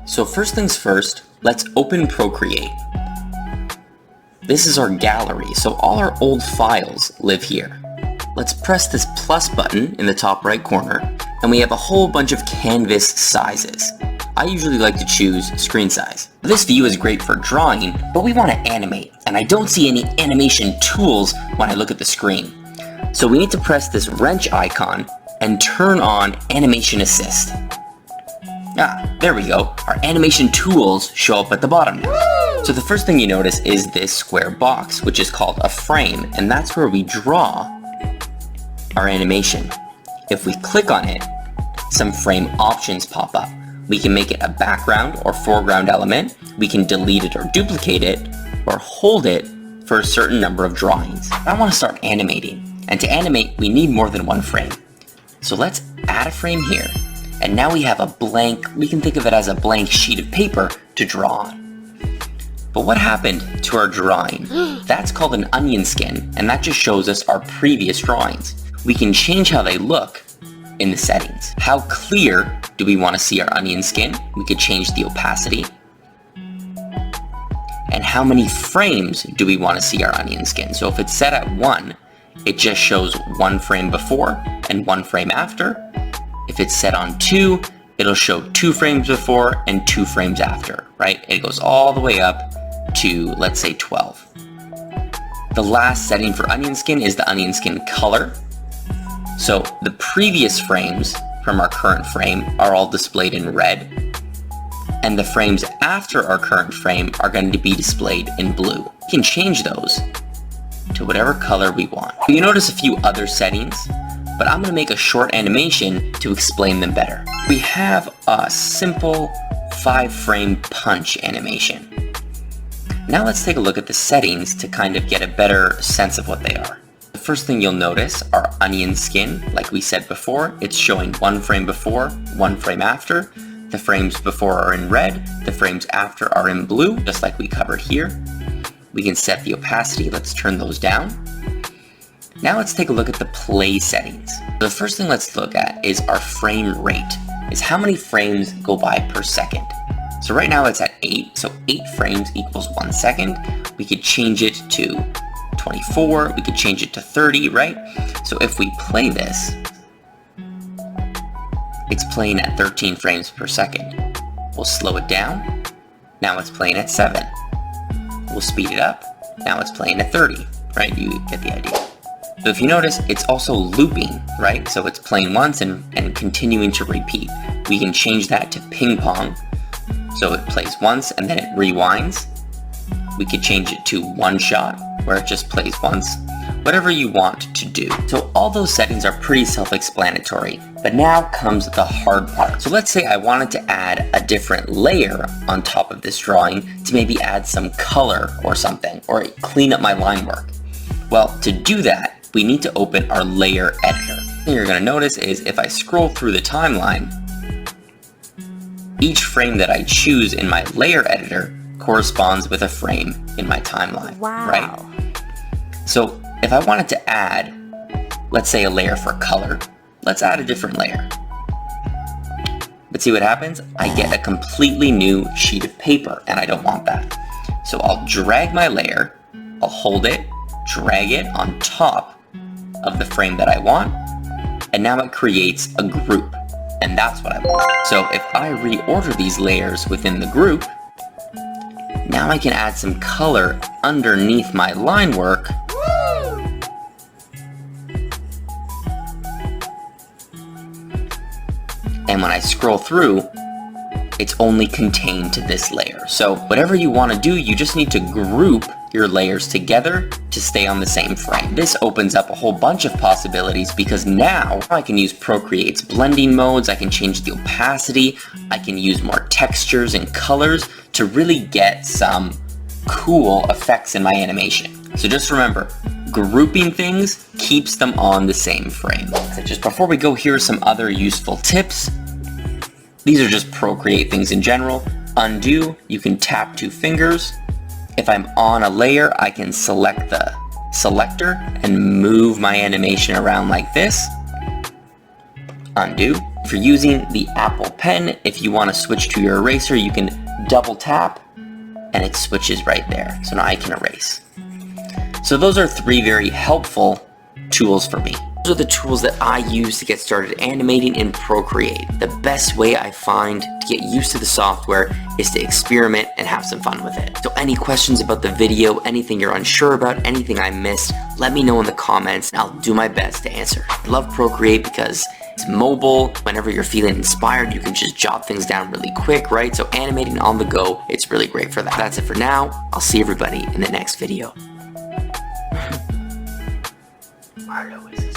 So first things first, let's open Procreate. This is our gallery, so all our old files live here. Let's press this plus button in the top right corner, and we have a whole bunch of canvas sizes. I usually like to choose screen size. This view is great for drawing, but we want to animate, and I don't see any animation tools when I look at the screen. So we need to press this wrench icon and turn on Animation Assist. There we go. Our animation tools show up at the bottom now. So the first thing you notice is this square box, which is called a frame, and that's where we draw our animation. If we click on it, some frame options pop up. We can make it a background or foreground element, we can delete it or duplicate it, or hold it for a certain number of drawings. I want to start animating, and to animate we need more than one frame. So let's add a frame here, and now we have a blank, we can think of it as a blank sheet of paper to draw on. But what happened to our drawing? That's called an onion skin, and that just shows us our previous drawings. We can change how they look in the settings. How clear do we want to see our onion skin? We could change the opacity. And how many frames do we want to see our onion skin? So if it's set at 1, it just shows 1 frame before and 1 frame after. If it's set on 2, it'll show 2 frames before and 2 frames after, right? It goes all the way up to, let's say, 12. The last setting for onion skin is the onion skin color. So the previous frames from our current frame are all displayed in red, and the frames after our current frame are going to be displayed in blue. We can change those to whatever color we want. You notice a few other settings, but I'm going to make a short animation to explain them better. We have a simple 5-frame punch animation. Now let's take a look at the settings to kind of get a better sense of what they are. The first thing you'll notice are onion skin. Like we said before, it's showing 1 frame before, 1 frame after. The frames before are in red, the frames after are in blue, just like we covered here. We can set the opacity, let's turn those down. Now let's take a look at the play settings. The first thing let's look at is our frame rate, is how many frames go by per second. So right now it's at 8, so 8 frames equals 1 second. We could change it to 24, we could change it to 30, right? So if we play this, it's playing at 13 frames per second. We'll slow it down. Now it's playing at 7. We'll speed it up. Now it's playing at 30, right? You get the idea. So if you notice, it's also looping, right? So it's playing once and continuing to repeat. We can change that to ping pong. So it plays once and then it rewinds. We could change it to one shot, where it just plays once. Whatever you want to do. So all those settings are pretty self-explanatory, but now comes the hard part. So let's say I wanted to add a different layer on top of this drawing to maybe add some color or something, or clean up my line work. Well, to do that, we need to open our layer editor. What you're gonna notice is if I scroll through the timeline, each frame that I choose in my layer editor corresponds with a frame in my timeline, right? So if I wanted to add, let's say a layer for color, let's add a different layer. But see what happens? I get a completely new sheet of paper, and I don't want that. So I'll drag my layer, I'll hold it, drag it on top of the frame that I want, and now it creates a group, and that's what I want. So if I reorder these layers within the group, now I can add some color underneath my line work. And when I scroll through, it's only contained to this layer. So whatever you want to do, you just need to group your layers together to stay on the same frame. This opens up a whole bunch of possibilities because now I can use Procreate's blending modes, I can change the opacity, I can use more textures and colors to really get some cool effects in my animation. So just remember, grouping things keeps them on the same frame. So just before we go, here are some other useful tips. These are just Procreate things in general. Undo, you can tap 2 fingers. If I'm on a layer, I can select the selector and move my animation around like this. Undo. If you're using the Apple Pen, if you want to switch to your eraser, you can double tap and it switches right there. So now I can erase. So those are 3 very helpful tools for me. Those are the tools that I use to get started animating in Procreate. The best way I find to get used to the software is to experiment and have some fun with it. So any questions about the video, anything you're unsure about, anything I missed, let me know in the comments and I'll do my best to answer. I love Procreate because it's mobile. Whenever you're feeling inspired, you can just jot things down really quick, right? So animating on the go, it's really great for that. That's it for now. I'll see everybody in the next video. Marlo is